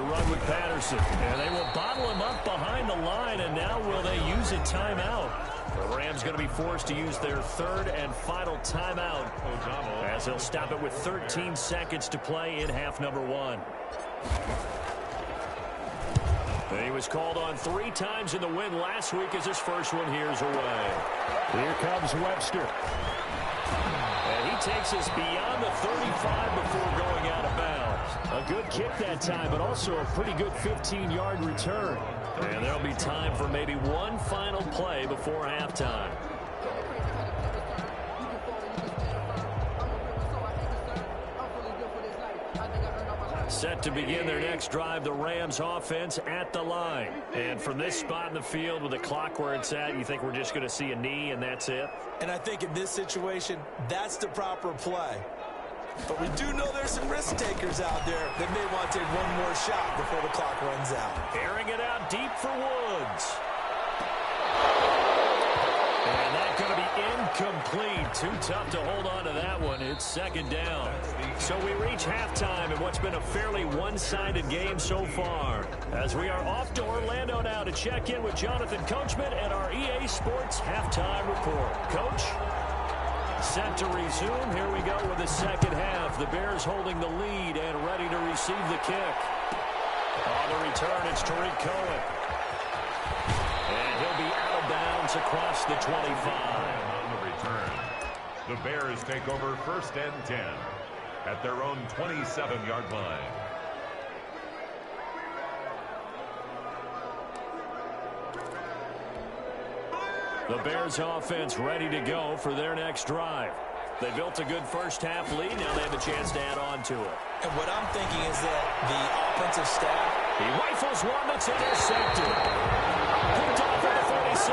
run with Patterson. And they will bottle him up behind the line, and now will they use a timeout? The Rams going to be forced to use their third and final timeout as they'll stop it with 13 seconds to play in half number one. He was called on 3 times in the win last week as his first one here's away. Here comes Webster. And he takes us beyond the 35 before going out of bounds. A good kick that time, but also a pretty good 15-yard return. And there'll be time for maybe one final play before halftime. Set to begin their next drive, the Rams offense at the line. And from this spot in the field with the clock where it's at, you think we're just going to see a knee and that's it? And I think in this situation, that's the proper play. But we do know there's some risk takers out there that may want to take one more shot before the clock runs out. Airing it out deep for Woods. And that's going to be incomplete. Too tough to hold on to that one. It's second down. So we reach halftime in what's been a fairly one-sided game so far. As we are off to Orlando now to check in with Jonathan Coachman and our EA Sports Halftime Report. Coach? Set to resume. Here we go with the second half. The Bears holding the lead and ready to receive the kick. On the return, it's Tariq Cohen. And he'll be out of bounds across the 25. On the return, the Bears take over 1st and 10 at their own 27-yard line. The Bears offense ready to go for their next drive. They built a good first-half lead. Now they have a chance to add on to it. And what I'm thinking is that the offensive staff... He rifles one that's intercepted. Picked off at the 46.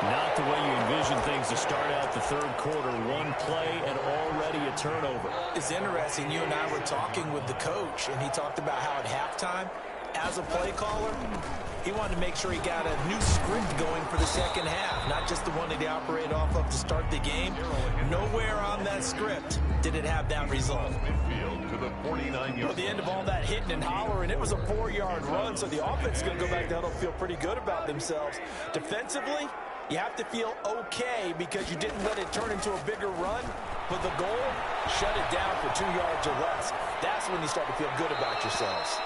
Not the way you envision things to start out the third quarter. One play and already a turnover. It's interesting. You and I were talking with the coach, and he talked about how at halftime, as a play caller, he wanted to make sure he got a new script going for the second half, not just the one that he operated off of to start the game. Nowhere on that script did it have that result. To the 49-yard. At the end of all that hitting and hollering, it was a 4-yard run, so the offense is going to go back down and feel pretty good about themselves. Defensively, you have to feel okay because you didn't let it turn into a bigger run, but the goal, shut it down for 2 yards or less. That's when you start to feel good about yourselves.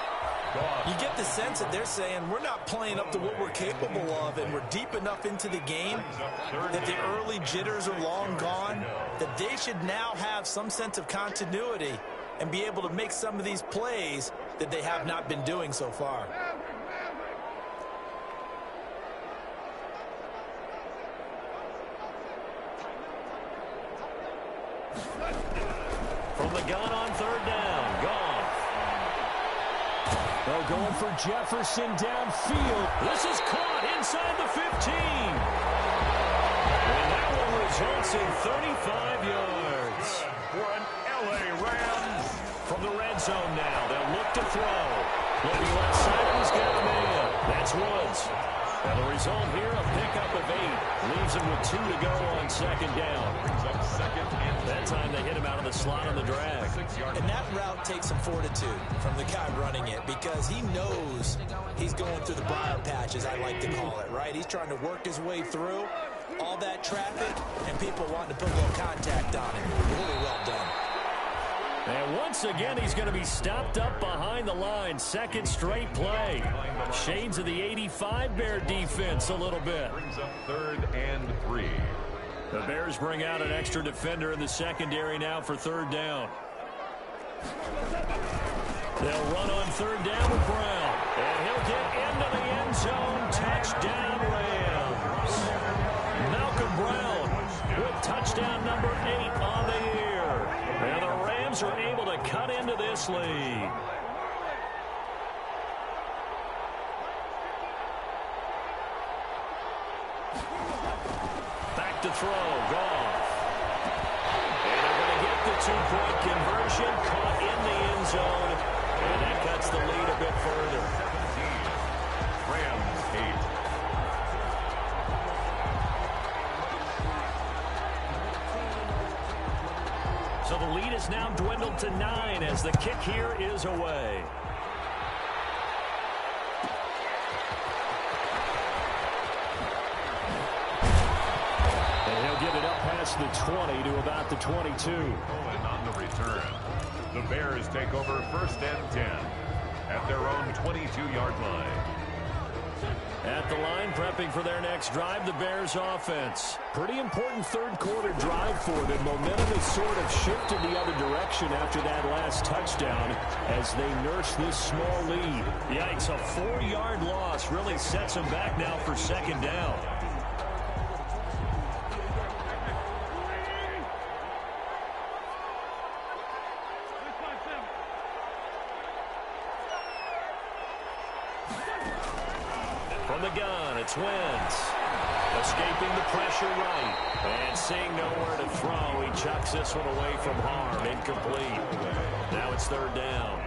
You get the sense that they're saying we're not playing up to what we're capable of, and we're deep enough into the game that the early jitters are long gone, that they should now have some sense of continuity and be able to make some of these plays that they have not been doing so far. From the gun on third down, Goff. They're going for Jefferson downfield. This is caught inside the 15. And that one results in 35 yards. For an LA Rams. From the red zone now, they'll look to throw. Looking left side, he's got a man. That's Woods. And the result here, a pickup of 8. Leaves him with 2 to go on second down. That time they hit him out of the slot on the drag. And that route takes some fortitude from the guy running it because he knows he's going through the briar patch, as I like to call it, right? He's trying to work his way through all that traffic and people wanting to put a little contact on him. Really well done. And once again, he's going to be stopped up behind the line. Second straight play. Shades of the 85 Bear defense a little bit. Brings up 3rd and 3. The Bears bring out an extra defender in the secondary now for third down. They'll run on third down with Brown. And he'll get into the end zone. Touchdown, Rams. Malcolm Brown with touchdown number 8 on the year. And the Rams are able to cut into this lead. Back to throw, Goff. And they're going to get the 2-point conversion, caught in the end zone. And that cuts the lead a bit further. 17, Rams 8. So the lead is now dwindled to 9 as the kick here is away. past the 20 to about the 22. And on the return, the Bears take over 1st and 10 at their own 22-yard line. At the line, prepping for their next drive, the Bears offense. Pretty important third quarter drive for them. Momentum has sort of shifted the other direction after that last touchdown as they nurse this small lead. Yikes, a 4-yard loss really sets them back now for 2nd down. From the gun, it's Wince. Escaping the pressure right. And seeing nowhere to throw, he chucks this one away from harm. Incomplete. Now it's 3rd down.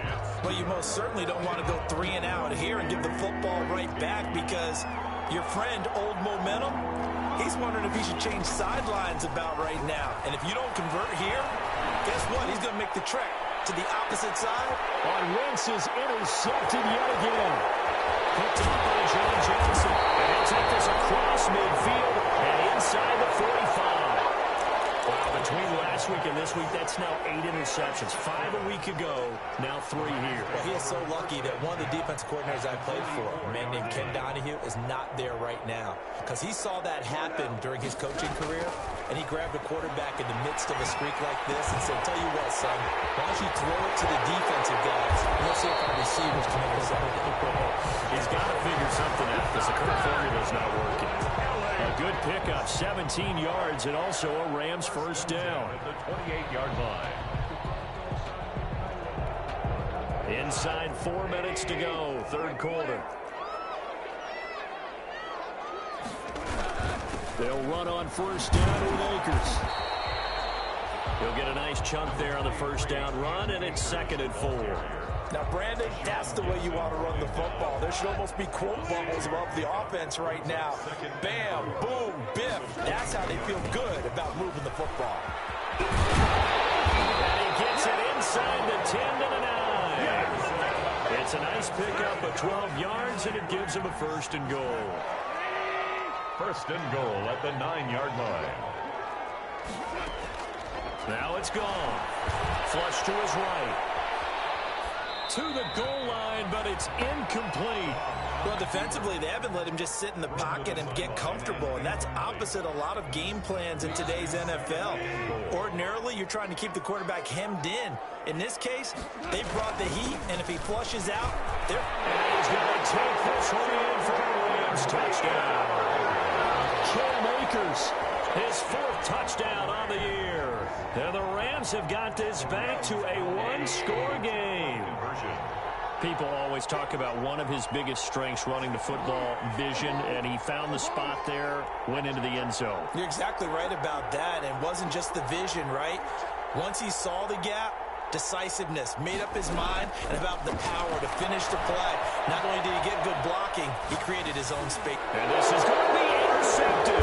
Well, you most certainly don't want to go 3 and out here and give the football right back because your friend, Old Momentum, he's wondering if he should change sidelines about right now. And if you don't convert here, guess what? He's going to make the trek to the opposite side. On Wince is intercepted yet again. Picked up by John Johnson. And he'll take this across midfield and inside the 45. Wow, between last week and this week, that's now 8 interceptions. 5 a week ago, now 3 here. Well, he is so lucky that one of the defense coordinators I played for, a man named Ken Donahue, is not there right now. Because he saw that happen during his coaching career, and he grabbed a quarterback in the midst of a streak like this and said, tell you what, son, why don't you throw it to the defensive guys, and let's see if our receivers can intercept it. He's got to figure something out because the current formula's not working. A good pickup, 17 yards, and also a Rams 1st down. At the 28-yard line. Inside 4 minutes to go, 3rd quarter. They'll run on 1st down with Akers. He'll get a nice chunk there on the 1st down run, and it's 2nd and 4. Now, Brandon, that's the way you want to run the football. There should almost be quote bubbles above the offense right now. Bam, boom, biff. That's how they feel good about moving the football. And he gets it inside the 10 to the 9. It's a nice pickup of 12 yards, and it gives him a 1st and goal. 1st and goal at the 9-yard line. Now it's gone. Flush to his right. To the goal line, but it's incomplete. Well, defensively, they haven't let him just sit in the pocket and get comfortable, and that's opposite a lot of game plans in today's NFL. Ordinarily, you're trying to keep the quarterback hemmed in. In this case, they brought the heat, and if he flushes out, they're... And he's going to take this one in for a Rams touchdown. Cam Akers, his 4th touchdown on the year. And the Rams have got this back to a 1-score game. People always talk about one of his biggest strengths, running the football, vision, and he found the spot there, went into the end zone. You're exactly right about that, and it wasn't just the vision, right? Once he saw the gap, decisiveness, made up his mind, and about the power to finish the play. Not only did he get good blocking, he created his own space. And this is going to be intercepted.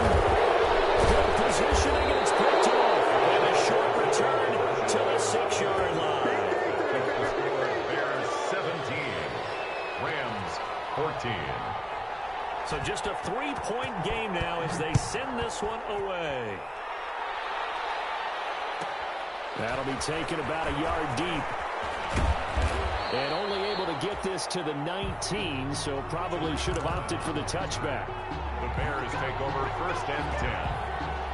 Good positioning, and it's picked off. And a short return to the 6-yard line. Bears 17, Rams 14. So just a 3-point game now as they send this one away. That'll be taken about a yard deep. And only able to get this to the 19, so probably should have opted for the touchback. The Bears take over 1st and 10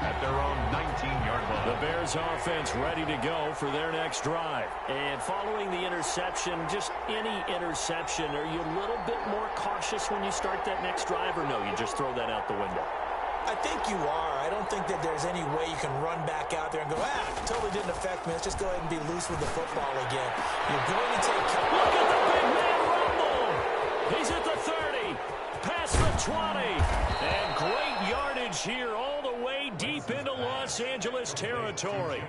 at their own 19-yard line. The Bears offense ready to go for their next drive. And following the interception, just any interception, are you a little bit more cautious when you start that next drive, or no, you just throw that out the window? I think you are. I don't think that there's any way you can run back out there and go, totally didn't affect me. Let's just go ahead and be loose with the football again. You're going to take... Look at the big man rumble. He's at the 30, past the 20. And great yardage here all the way deep into Los Angeles territory.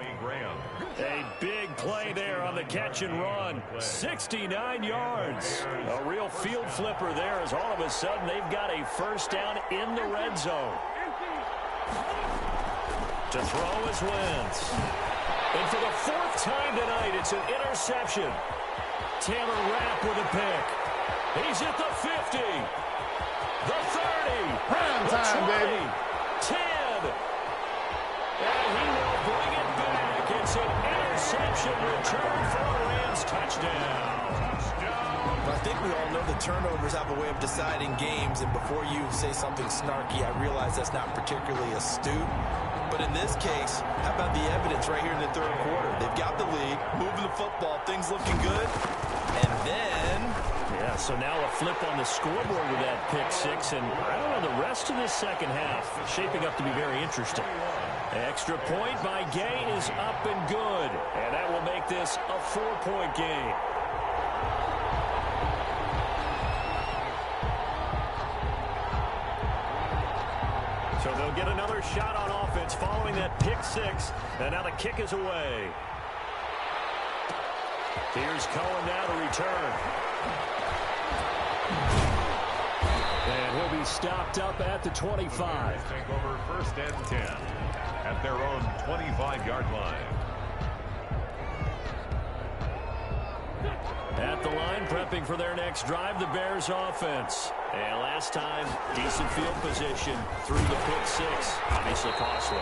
A big play there on the catch and run. 69 yards. A real field flipper there as all of a sudden they've got a 1st down in the red zone. To throw is Wince. And for the 4th time tonight, it's an interception. Taylor Rapp with a pick. He's at the 50. The 30. Prime the time, 20. baby. 10. And he will bring it back. It's an interception return for a Rams touchdown. But I think we all know that turnovers have a way of deciding games, and before you say something snarky, I realize that's not particularly astute. But in this case, how about the evidence right here in the third quarter? They've got the lead, moving the football, things looking good, and then... Yeah, so now a flip on the scoreboard with that pick six, and I don't know, the rest of this second half shaping up to be very interesting. Extra point by Gay is up and good, and that will make this a 4-point game. So they'll get another shot on offense following that pick six, and now the kick is away. Here's Cohen now to return. And he'll be stopped up at the 25. Take over first and 10 at their own 25-yard line. At the line, prepping for their next drive, the Bears offense. And last time, decent field position through the pick six. Obviously costly.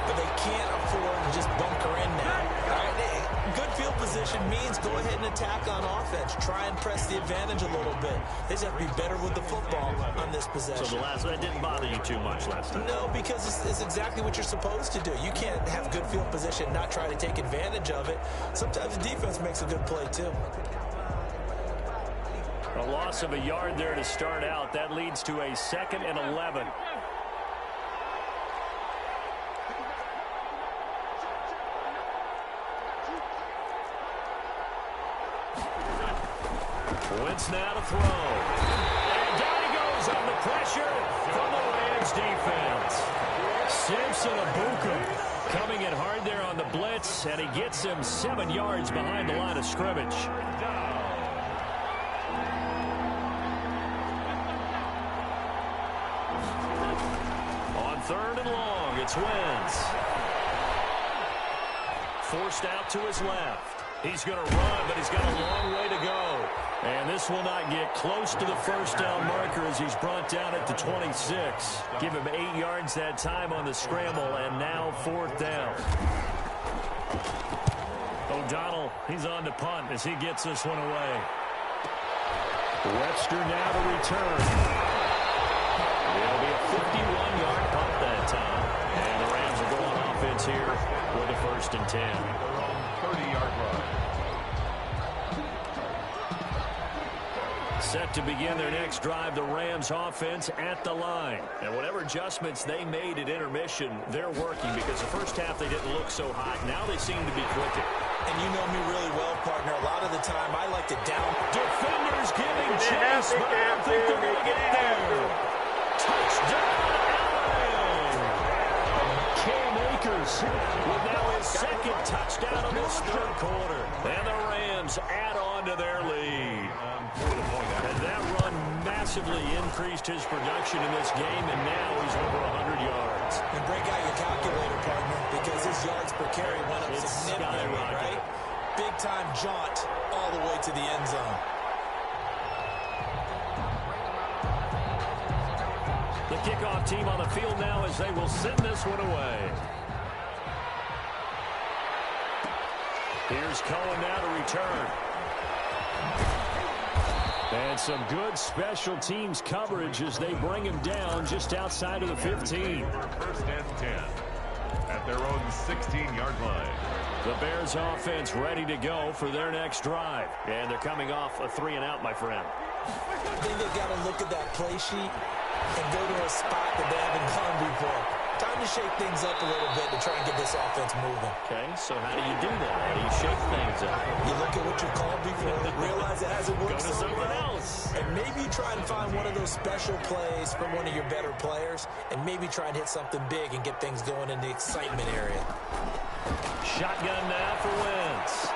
But they can't afford to just bunker in now. All right? Good field position means go ahead and attack on offense. Try and press the advantage a little bit. They just have to be better with the football on this possession. So that didn't bother you too much last time? No, because it's exactly what you're supposed to do. You can't have good field position and not try to take advantage of it. Sometimes the defense makes a good play, too. A loss of a yard there to start out. That leads to a 2nd and 11. Wince now to throw. And down he goes on the pressure from the Rams defense. Simpson Abuka coming in hard there on the blitz, and he gets him 7 yards behind the line of scrimmage. On 3rd and long, it's Wince. Forced out to his left. He's going to run, but he's got a long way to go. And this will not get close to the first down marker as he's brought down at the 26. Give him 8 yards that time on the scramble, and now 4th down. O'Donnell, he's on the punt as he gets this one away. Webster now to return. It'll be a 51-yard punt that time. And the Rams are going offense here with a 1st and 10. 30-yard run. Set to begin their next drive, the Rams offense at the line. And whatever adjustments they made at intermission, they're working because the first half they didn't look so hot. Now they seem to be clicking. And you know me really well, partner. A lot of the time I like to down. Defenders giving chase, but I don't think they're going to get there. Touchdown, Allen! Cam Akers with now his 2nd touchdown of this 3rd quarter. And the Rams add on to their lead. And that run massively increased his production in this game, and now he's over 100 yards. And break out your calculator, partner, because his yards per carry went up significantly, right? Big-time jaunt all the way to the end zone. The kickoff team on the field now as they will send this one away. Here's Cohen now to return. And some good special teams coverage as they bring him down just outside of the 15. 1st and 10 at their own 16-yard line. The Bears offense ready to go for their next drive. And they're coming off a 3-and-out, my friend. I think they've got to look at that play sheet and go to a spot that they haven't gone before. Time to shake things up a little bit to try and get this offense moving. Okay, so how do you do that? How do you shake things up? You look at what you called before, realize it hasn't worked Go to so something well, else. and maybe you try and find one of those special plays from one of your better players, and maybe try and hit something big and get things going in the excitement area. Shotgun now for Wince.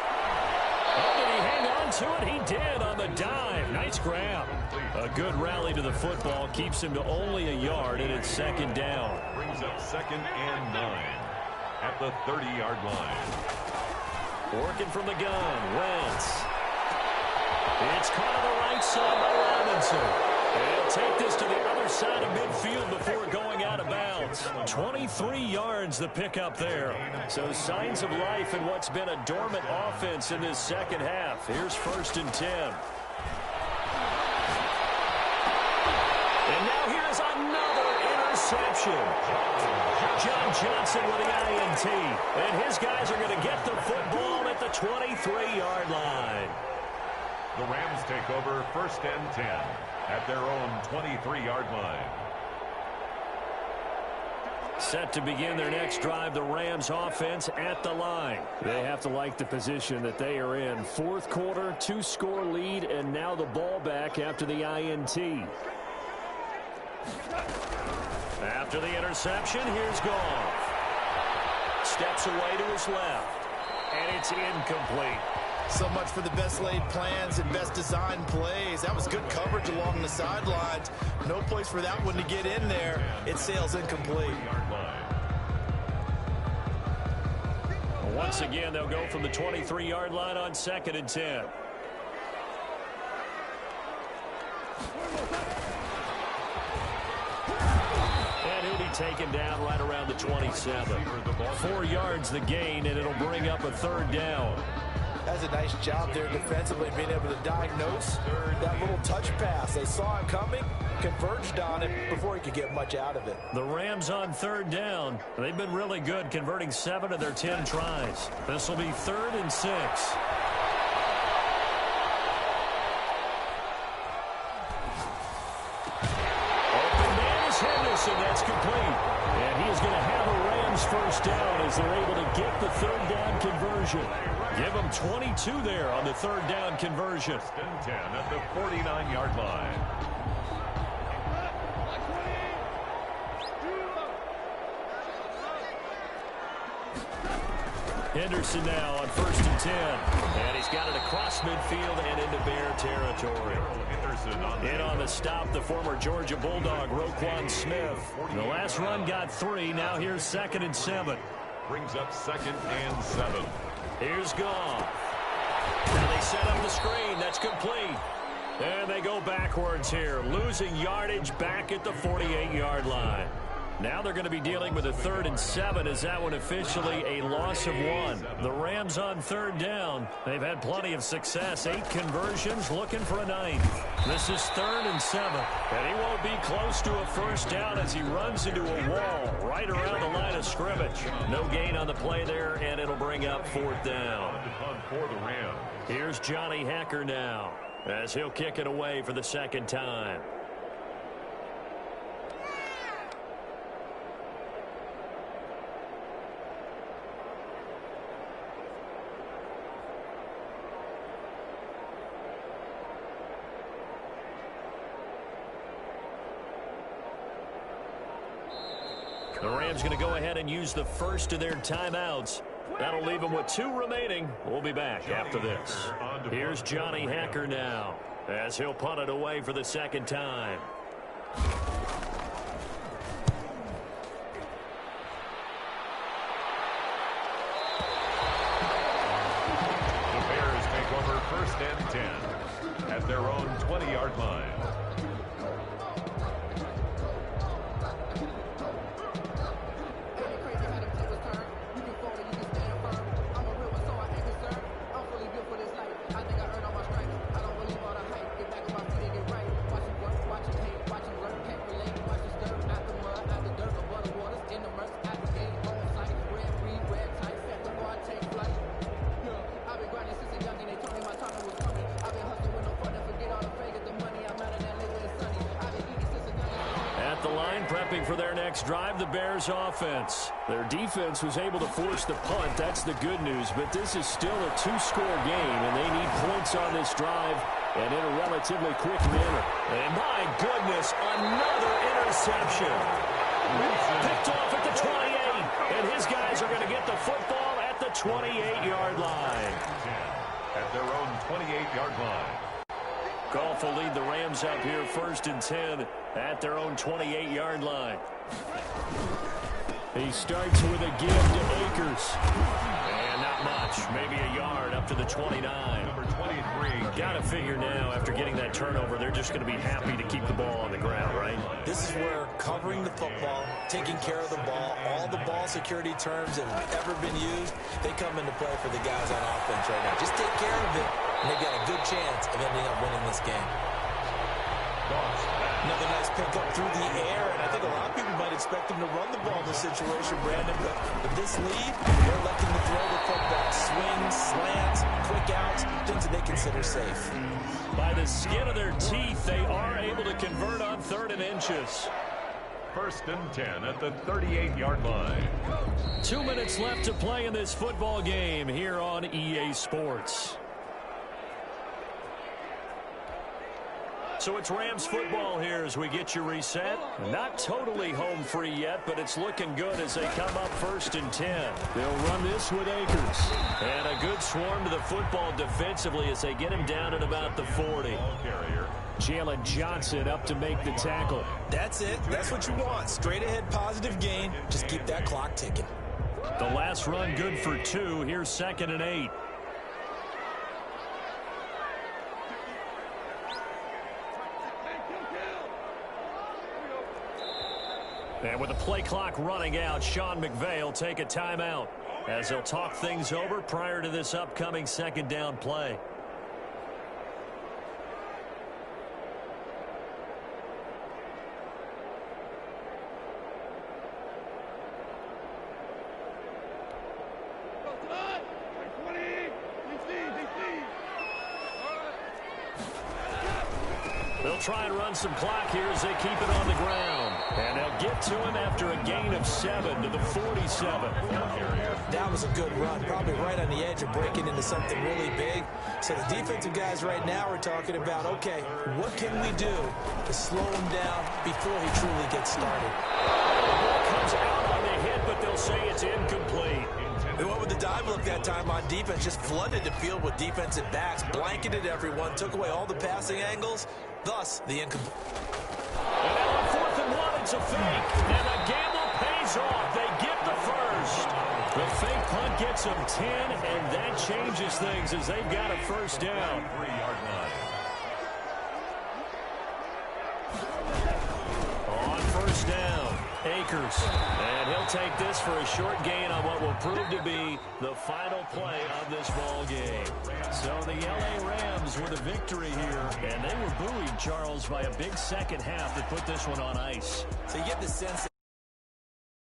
Oh, did he hang on to it? He did on the dive. Nice grab. A good rally to the football keeps him to only a yard, and it's 2nd down. Brings up 2nd and 9 at the 30-yard line. Working from the gun, Wince. It's caught on the right side by Robinson. They'll take this to the other side of midfield before going out of bounds. 23 yards the pickup there. So signs of life in what's been a dormant offense in this second half. Here's 1st and 10. And now here's another interception. John Johnson with the INT. And his guys are going to get the football at the 23-yard line. The Rams take over 1st and 10 at their own 23-yard line. Set to begin their next drive, the Rams offense at the line. They have to like the position that they are in. 4th quarter, 2-score lead, and now the ball back after the INT. After the interception, here's Goff. Steps away to his left, and it's incomplete. So much for the best laid plans and best designed plays. That was good coverage along the sidelines. No place for that one to get in there. It sails incomplete. Once again, they'll go from the 23-yard line on 2nd and 10. And he'll be taken down right around the 27. 4 yards the gain, and it'll bring up a 3rd down. That's a nice job there defensively, being able to diagnose that little touch pass. They saw it coming, converged on it before he could get much out of it. The Rams on 3rd down. They've been really good, converting 7 of their 10 tries. This will be 3rd and 6. Open man is Henderson. That's complete. And he is going to have a Rams 1st down as they're able to get the 3rd down conversion. Give them 22 there on the 3rd down conversion. 1st and 10 at the 49-yard line. Henderson now on 1st and 10. And he's got it across midfield and into Bear territory. In on the stop, the former Georgia Bulldog, Roquan Smith. The last run got 3. Now here's 2nd and 7. Brings up 2nd and 7. Here's Goff. Now they set up the screen. That's complete. And they go backwards here, losing yardage back at the 48-yard line. Now they're going to be dealing with a 3rd and 7 as that one officially a loss of 1. The Rams on 3rd down. They've had plenty of success. 8 conversions, looking for a 9th. This is 3rd and 7. And he won't be close to a 1st down as he runs into a wall right around the line of scrimmage. No gain on the play there, and it'll bring up 4th down. For the Rams. Here's Johnny Hacker now as he'll kick it away for the 2nd time. The Rams going to go ahead and use the first of their timeouts. That'll leave them with 2 remaining. We'll be back after this. Here's Johnny Hacker now as he'll punt it away for the 2nd time. The Bears take over 1st and 10 at their own 20-yard line. Prepping for their next drive, the Bears offense. Their defense was able to force the punt. That's the good news. But this is still a 2-score game, and they need points on this drive and in a relatively quick manner. And my goodness, another interception. Picked off at the 28, and his guys are going to get the football at the 28-yard line. At their own 28-yard line. Goff will lead the Rams up here 1st and 10 at their own 28-yard line. He starts with a give to Akers. And now much. Maybe a yard up to the 29. Number 23. Got to figure now, after getting that turnover, they're just going to be happy to keep the ball on the ground, right? This is where covering the football, taking care of the ball, all the ball security terms that have ever been used, they come into play for the guys on offense right now. Just take care of it, and they've got a good chance of ending up winning this game. Another nice pickup through the air, and I think a lot of people might expect them to run the ball in this situation, Brandon, but with this lead, they're electing to throw the football. Swings, slants, quick outs, things that they consider safe. By the skin of their teeth, they are able to convert on 3rd and inches. 1st and 10 at the 38-yard line. 2 minutes left to play in this football game here on EA Sports. So it's Rams football here as we get you reset. Not totally home free yet, but it's looking good as they come up 1st and 10. They'll run this with Akers. And a good swarm to the football defensively as they get him down at about the 40. Jalen Johnson up to make the tackle. That's it. That's what you want. Straight ahead positive gain. Just keep that clock ticking. The last run good for 2. Here's 2nd and 8. And with the play clock running out, Sean McVay will take a timeout as he'll talk things over prior to this upcoming 2nd down play. They'll try and run some clock here as they keep it on the ground. And they'll get to him after a gain of 7 to the 47. That was a good run, probably right on the edge of breaking into something really big. So the defensive guys right now are talking about, okay, what can we do to slow him down before he truly gets started? The ball comes out on the hit, but they'll say it's incomplete. They went with the dive look that time on defense, just flooded the field with defensive backs, blanketed everyone, took away all the passing angles, thus the incomplete. And now on 4th and 1, it's a fake. And the gamble pays off. They get the first. The fake punt gets them 10, and that changes things as they've got a 1st down. 3-yard line. On 1st down, Akers. And he'll take this for a short gain on what will prove to be the final play of this ball game. So the LA Rams with a victory here. And they were buoyed, Charles, by a big second half that put this one on ice. So you get the sense